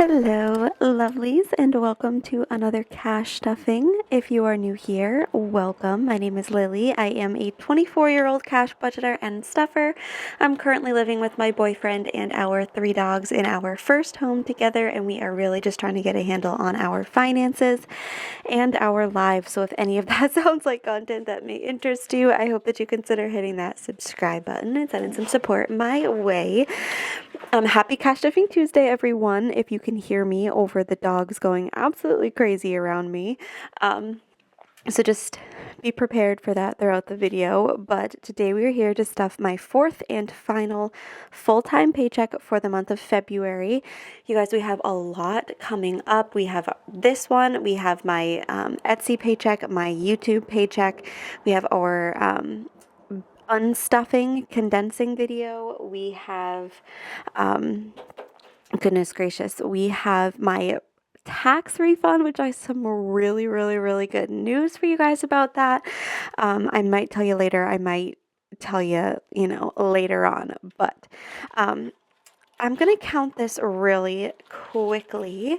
Hello, lovelies, and welcome to another cash stuffing. If you are new here, welcome. My name is Lily. I am a 24-year-old cash budgeter and stuffer. I'm currently living with my boyfriend and our 3 dogs in our first home together, and we are really just trying to get a handle on our finances and our lives. So if any of that sounds like content that may interest you, I hope that you consider hitting that subscribe button and sending some support my way. Happy Cash Stuffing Tuesday, everyone. If you can hear me over the dogs going absolutely crazy around me. So just be prepared for that throughout the video. But today we are here to stuff my 4th and final full-time paycheck for the month of February. You guys, we have a lot coming up. We have this one. We have my Etsy paycheck, my YouTube paycheck. We have our unstuffing, condensing video. We have, goodness gracious, we have my tax refund, which I have some really good news for you guys about that. I might tell you later. I might tell you, later on, but, I'm going to count this really quickly.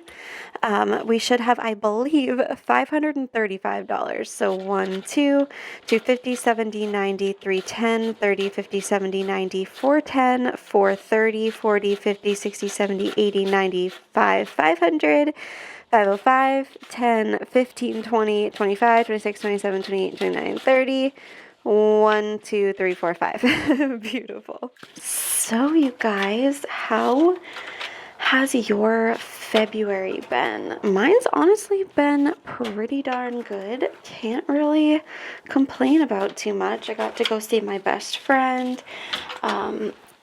We should have, I believe, $535. So 1, 2, 250, 70, 90, 310, 30, 50, 70, 90, 410, 430, 40, 50, 60, 70, 80, 95, 500, 505, 10, 15, 20, 25, 26, 27, 28, 29, 30. 1, 2, 3, 4, 5. Beautiful. So you guys, how has your February been? Mine's honestly been pretty darn good. Can't really complain about too much. I got to go see my best friend.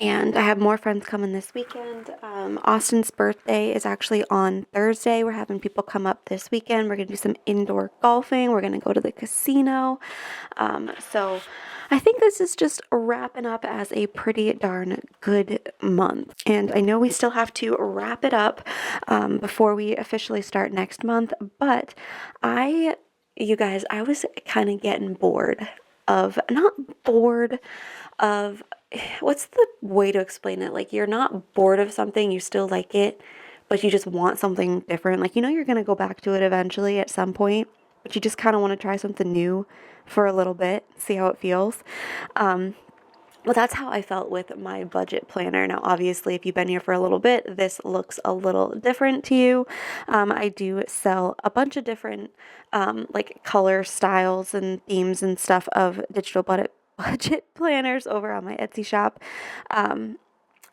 And I have more friends coming this weekend. Austin's birthday is actually on Thursday. We're having people come up this weekend. We're going to do some indoor golfing. We're going to go to the casino. So I think this is just wrapping up as a pretty darn good month. And I know we still have to wrap it up before we officially start next month. But you guys, I was kind of getting bored of, not bored of, what's the way to explain it? Like, you're not bored of something, you still like it, but you just want something different. Like, you're going to go back to it eventually at some point, but you just kind of want to try something new for a little bit, see how it feels. Well, that's how I felt with my budget planner. Now, obviously, if you've been here for a little bit, this looks a little different to you. I do sell a bunch of different like color styles and themes and stuff of digital budget planners over on my Etsy shop.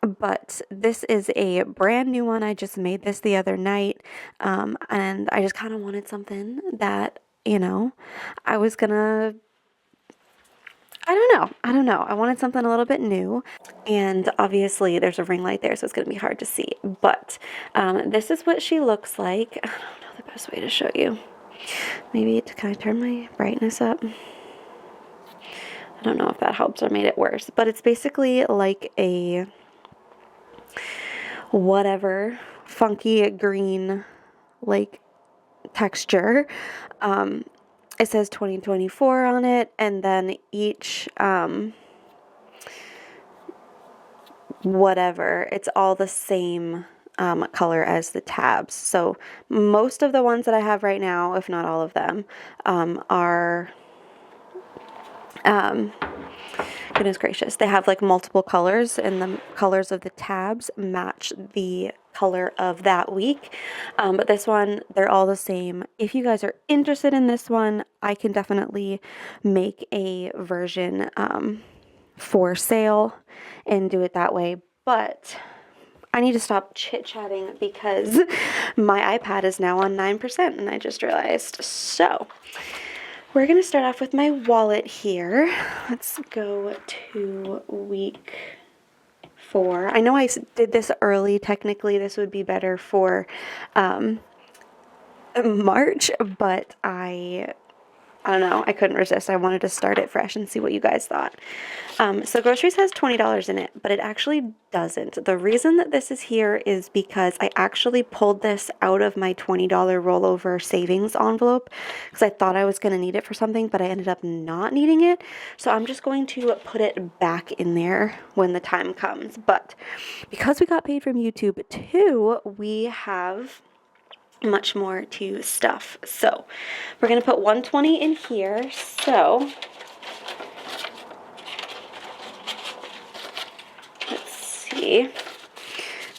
But this is a brand new one. I just made this the other night. And I just kind of wanted something that, I was gonna, I don't know. I wanted something a little bit new, and obviously there's a ring light there, so it's going to be hard to see, but this is what she looks like. I don't know the best way to show you. Maybe, can I turn my brightness up? I don't know if that helps or made it worse, but it's basically like a whatever funky green like texture. It says 2024 on it, and then each whatever, it's all the same color as the tabs. So most of the ones that I have right now, if not all of them, are goodness gracious, they have like multiple colors, and the colors of the tabs match the color of that week. But this one, they're all the same. If you guys are interested in this one, I can definitely make a version for sale and do it that way. But I need to stop chit-chatting because my iPad is now on 9%, and I just realized. So we're going to start off with my wallet here. Let's go to week 4. I know I did this early. Technically, this would be better for March, but I I don't know. I couldn't resist. I wanted to start it fresh and see what you guys thought. So groceries has $20 in it, but it actually doesn't. The reason that this is here is because I actually pulled this out of my $20 rollover savings envelope because I thought I was going to need it for something, but I ended up not needing it. So I'm just going to put it back in there when the time comes. But because we got paid from YouTube too, we have much more to stuff. So we're going to put 120 in here. So let's see.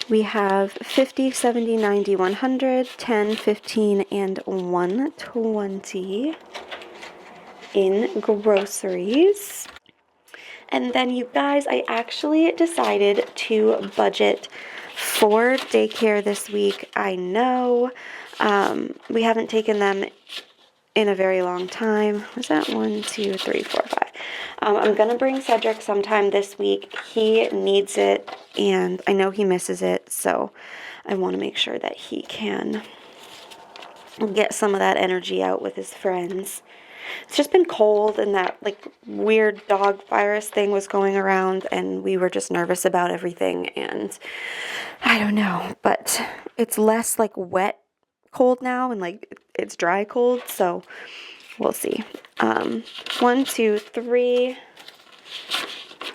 We have 50, 70, 90, 100, 10, 15, and 120 in groceries. And then you guys, I actually decided to budget for daycare this week. I know we haven't taken them in a very long time. Was that 1, 2, 3, 4, 5? I'm going to bring Cedric sometime this week. He needs it, and I know he misses it, so I want to make sure that he can get some of that energy out with his friends. It's just been cold, and that like weird dog virus thing was going around, and we were just nervous about everything, and I don't know, but it's less like wet cold now, and like it's dry cold, so we'll see. 1, 2, 3,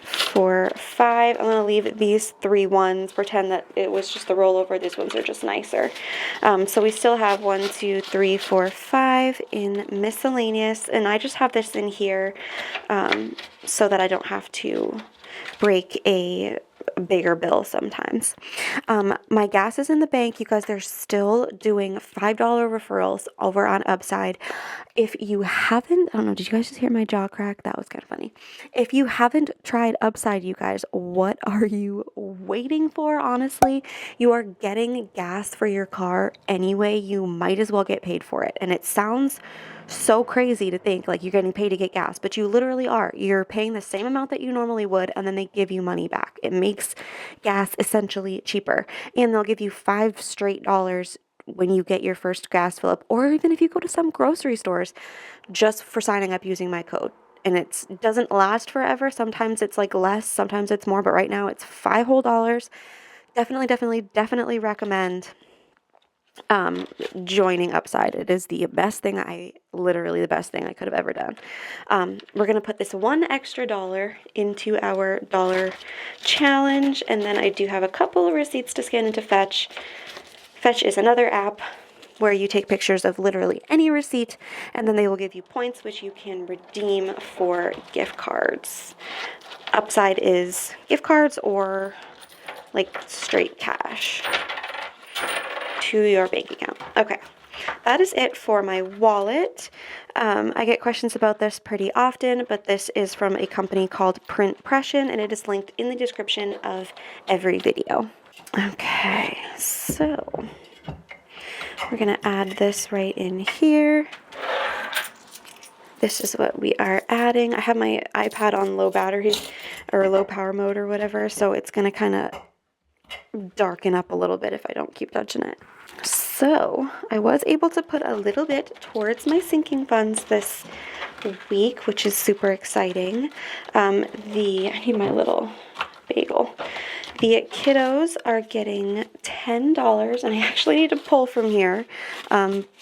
4, 5. I'm going to leave these 3 ones, pretend that it was just the rollover. These ones are just nicer. So we still have 1, 2, 3, 4, 5 in miscellaneous, and I just have this in here so that I don't have to break a bigger bill sometimes. My gas is in the bank. You guys, they're still doing $5 referrals over on Upside. If you haven't, I don't know, did you guys just hear my jaw crack? That was kind of funny. If you haven't tried Upside, you guys, what are you waiting for? Honestly, you are getting gas for your car anyway. You might as well get paid for it. And it sounds so crazy to think like you're getting paid to get gas, but you literally are. You're paying the same amount that you normally would, and then they give you money back. It makes gas essentially cheaper, and they'll give you $5 straight when you get your first gas fill up, or even if you go to some grocery stores just for signing up using my code. And it doesn't last forever. Sometimes it's like less, sometimes it's more, but right now it's $5 whole. Definitely recommend joining Upside. It is the best thing literally the best thing I could have ever done. We're going to put this $1 extra into our dollar challenge. And then I do have a couple of receipts to scan into Fetch. Fetch is another app where you take pictures of literally any receipt, and then they will give you points, which you can redeem for gift cards. Upside is gift cards or like straight cash to your bank account. Okay, that is it for my wallet. I get questions about this pretty often, but this is from a company called Printpression, and it is linked in the description of every video. Okay, so we're going to add this right in here. This is what we are adding. I have my iPad on low batteries or low power mode or whatever, so it's going to kind of darken up a little bit if I don't keep touching it. So I was able to put a little bit towards my sinking funds this week, which is super exciting. I need my little bagel. The kiddos are getting $10, and I actually need to pull from here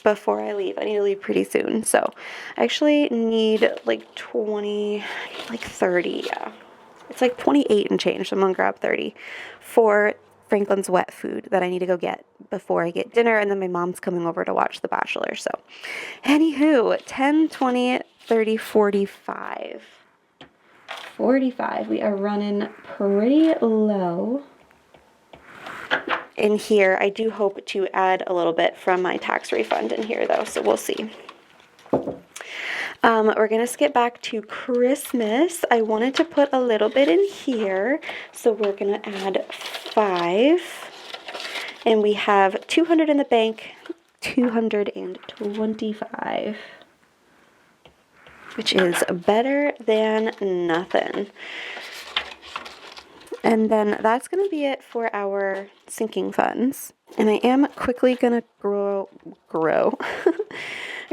before I leave. I need to leave pretty soon, so I actually need like 20, like 30, yeah. It's like 28 and change, so I'm gonna grab 30 for Franklin's wet food that I need to go get before I get dinner, and then my mom's coming over to watch The Bachelor. So anywho, 10, 20, 30, 45. 45. We are running pretty low in here. I do hope to add a little bit from my tax refund in here though, so we'll see. We're going to skip back to Christmas. I wanted to put a little bit in here, so we're going to add 5. And we have 200 in the bank, 225, which is better than nothing. And then that's going to be it for our sinking funds. And I am quickly going to grow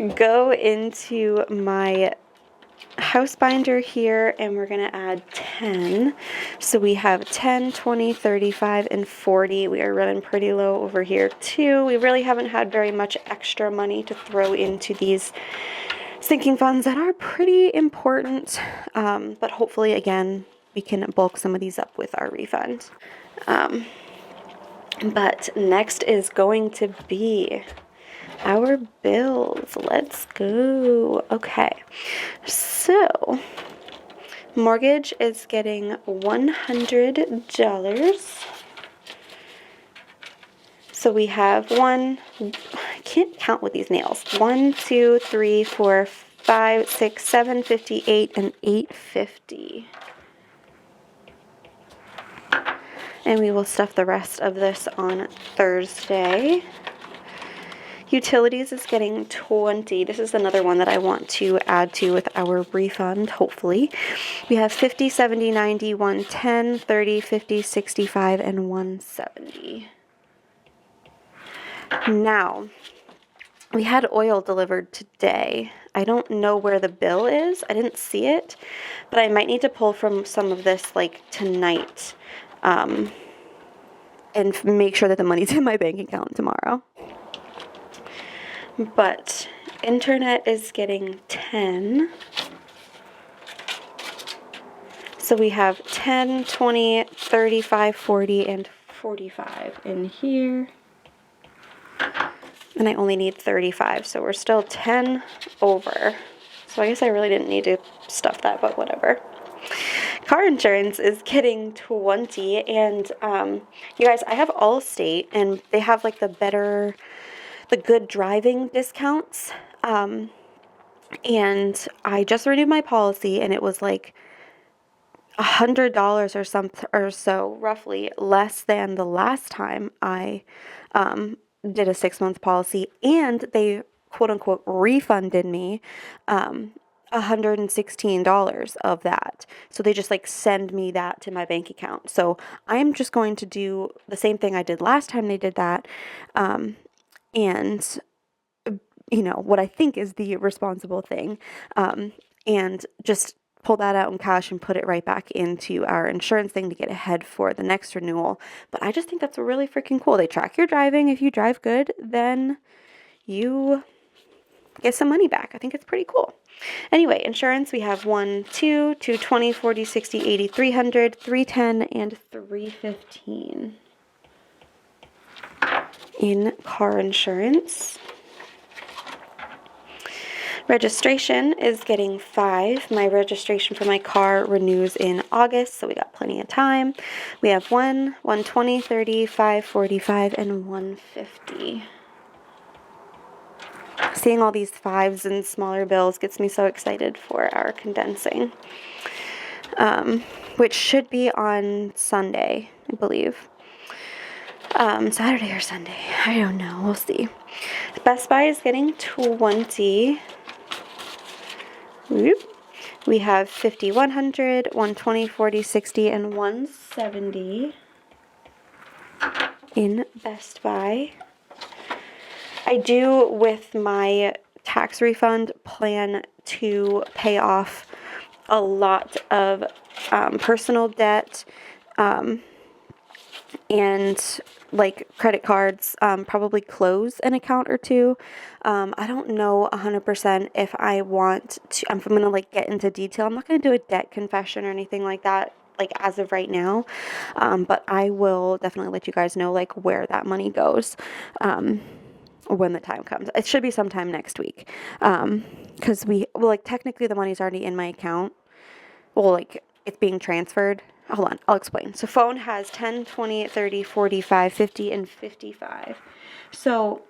go into my house binder here and we're going to add 10. So we have 10, 20, 35, and 40. We are running pretty low over here too. We really haven't had very much extra money to throw into these sinking funds that are pretty important. But hopefully, again, we can bulk some of these up with our refund. But next is going to be our bills. Let's go. Okay, so mortgage is getting $100. So we have I can't count with these nails. 1, 2, 3, 4, 5, 6, 7, 58, and 850. And we will stuff the rest of this on Thursday. Utilities is getting 20. This is another one that I want to add to with our refund, hopefully. We have 50, 70, 90, 110, 30, 50, 65, and 170. Now, we had oil delivered today. I don't know where the bill is. I didn't see it, but I might need to pull from some of this like tonight and make sure that the money's in my bank account tomorrow. But internet is getting 10. So we have 10, 20, 35, 40, and 45 in here. And I only need 35, so we're still 10 over. So I guess I really didn't need to stuff that, but whatever. Car insurance is getting 20, and you guys, I have Allstate, and they have like the good driving discounts. And I just renewed my policy, and it was like $100 or something or so, roughly less than the last time I did a 6-month policy, and they quote unquote refunded me $116 of that. So they just like send me that to my bank account. So I'm just going to do the same thing I did last time they did that. And you know, what I think is the responsible thing, and just pull that out in cash and put it right back into our insurance thing to get ahead for the next renewal. But I just think that's really freaking cool. They track your driving. If you drive good, then you get some money back. I think it's pretty cool. Anyway, insurance, we have 1, 2, 220, 40, 60, 80, 300, 310, and 315 in car insurance. Registration is getting 5. My registration for my car renews in August, so we got plenty of time. We have 1, 120, 30, 5, 45, and 150. Seeing all these 5s and smaller bills gets me so excited for our condensing, which should be on Sunday, I believe. Saturday or Sunday, I don't know, we'll see. Best Buy is getting 20. We have 50, 100, 120, 40, 60, and 170 in Best Buy. I do, with my tax refund, plan to pay off a lot of personal debt and like credit cards, probably close an account or two. I don't know 100% if I want to, if I'm going to like get into detail. I'm not going to do a debt confession or anything like that, like as of right now. But I will definitely let you guys know like where that money goes, when the time comes. It should be sometime next week. Cause like technically the money's already in my account. Well, like it's being transferred. Hold on, I'll explain. So phone has 10, 20, 30, 45, 50, and 55. So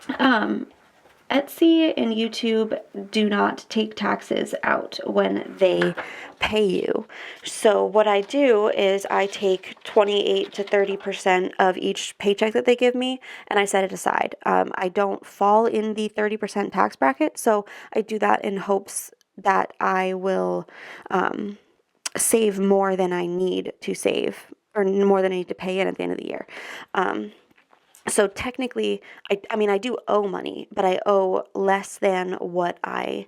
Etsy and YouTube do not take taxes out when they pay you. So what I do is I take 28 to 30% of each paycheck that they give me, and I set it aside. I don't fall in the 30% tax bracket, so I do that in hopes that I will save more than I need to save, or more than I need to pay in at the end of the year. So technically, I mean, I do owe money, but I owe less than what I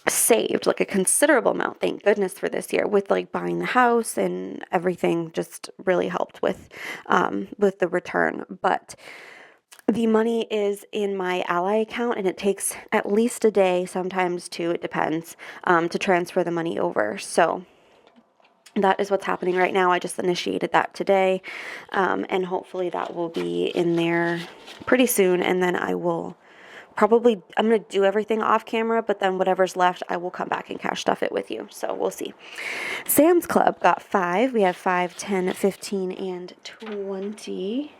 saved, like a considerable amount. Thank goodness for this year, with like buying the house and everything. Just really helped with the return. But the money is in my Ally account, and it takes at least a day, sometimes two, it depends, to transfer the money over. So that is what's happening right now. I just initiated that today, and hopefully that will be in there pretty soon. And then I'm going to do everything off camera, but then whatever's left, I will come back and cash stuff it with you. So we'll see. Sam's Club got 5. We have 5, 10, 15, and 20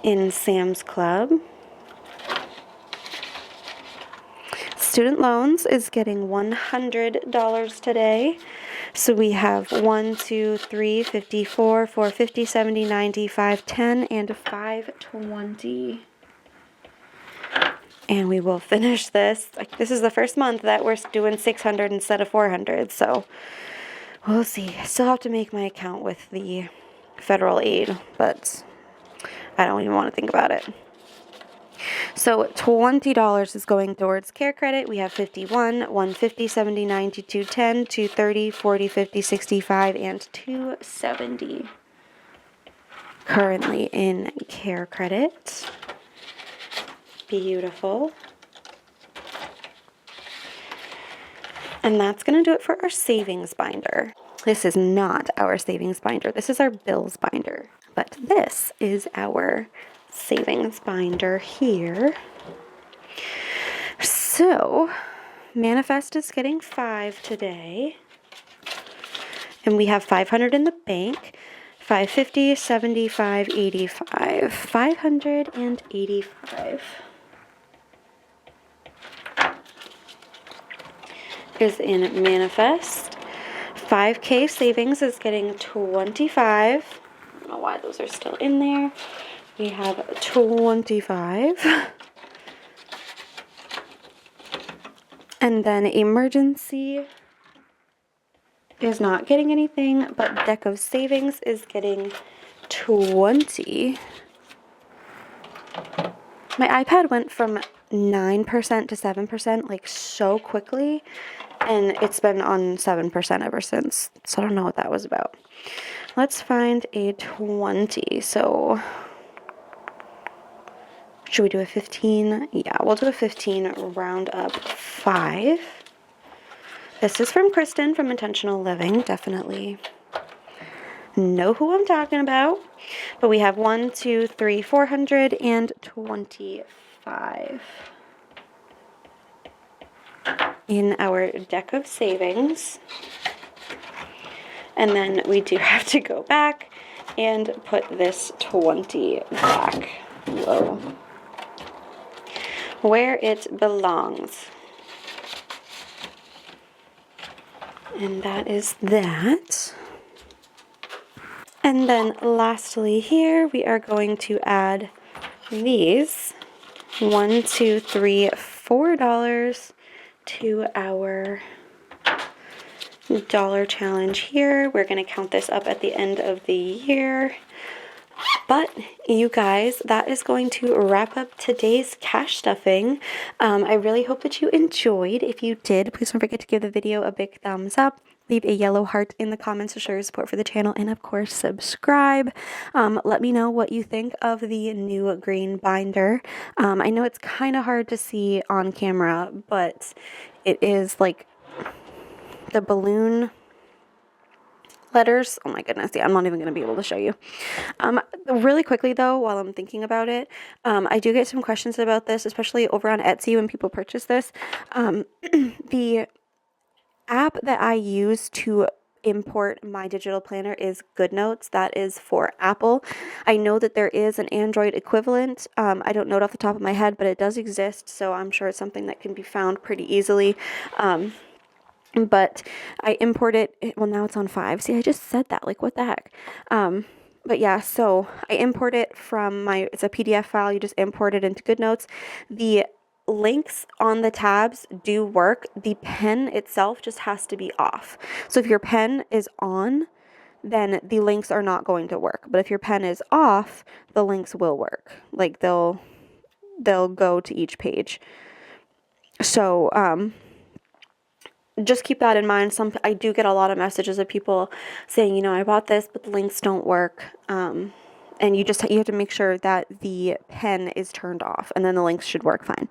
in Sam's Club. Student loans is getting $100 today. So we have 1, 2, 3, 54, 4, 50, 70, 90, 5, 10, and 520. And we will finish this. This is the first month that we're doing 600 instead of 400. So we'll see. I still have to make my account with the federal aid, but I don't even want to think about it. So $20 is going towards care credit. We have 51, 150, 70, 90, 210, 230, 40, 50, 65, and 270 currently in care credit. Beautiful. And that's going to do it for our savings binder. This is not our savings binder. This is our bills binder. But this is our savings binder here. So, Manifest is getting 5 today. And we have 500 in the bank. 550, 75, 85. 585 is in Manifest. 5K savings is getting 25. I don't know why those are still in there. We have 25. And then emergency is not getting anything, but deck of savings is getting 20. My iPad went from 9% to 7% like so quickly, and it's been on 7% ever since. So I don't know what that was about. Let's find a 20. So should we do a 15? Yeah, we'll do a 15, round up 5. This is from Kristen from Intentional Living. Definitely know who I'm talking about. But we have 1, 2, 3, 425 in our deck of savings. And then we do have to go back and put this 20 back. Whoa. Where it belongs. And that is that. And then lastly here, we are going to add these $1, 2, 3, $4 to our dollar challenge here. We're going to count this up at the end of the year. But you guys, that is going to wrap up today's cash stuffing. I really hope that you enjoyed. If you did, please don't forget to give the video a big thumbs up. Leave a yellow heart in the comments to show your support for the channel, and of course subscribe. Let me know what you think of the new green binder. I know it's kind of hard to see on camera, but it is like the balloon letters. Oh my goodness. Yeah, I'm not even going to be able to show you. Really quickly though, while I'm thinking about it, I do get some questions about this, especially over on Etsy when people purchase this. The app that I use to import my digital planner is GoodNotes. That is for Apple. I know that there is an Android equivalent. I don't know it off the top of my head, but it does exist. So I'm sure it's something that can be found pretty easily. But I import it. Well, now it's on 5. See, I just said that. Like, what the heck? But yeah, so I import it from it's a PDF file. You just import it into GoodNotes. The links on the tabs do work. The pen itself just has to be off. So if your pen is on, then the links are not going to work. But if your pen is off, the links will work. Like they'll go to each page. So just keep that in mind. I do get a lot of messages of people saying, I bought this, but the links don't work. And you have to make sure that the pen is turned off, and then the links should work fine.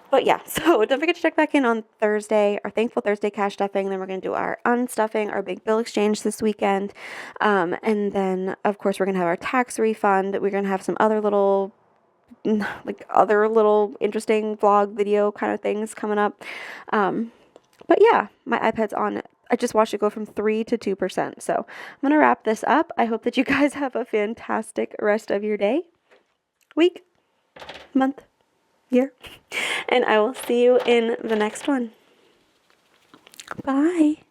But yeah, so don't forget to check back in on Thursday, our Thankful Thursday cash stuffing. Then we're going to do our unstuffing, our big bill exchange this weekend. And then, of course, we're going to have our tax refund. We're going to have some other little interesting vlog video kind of things coming up. But yeah, my iPad's on. I just watched it go from 3 to 2%. So I'm going to wrap this up. I hope that you guys have a fantastic rest of your day, week, month, year. And I will see you in the next one. Bye.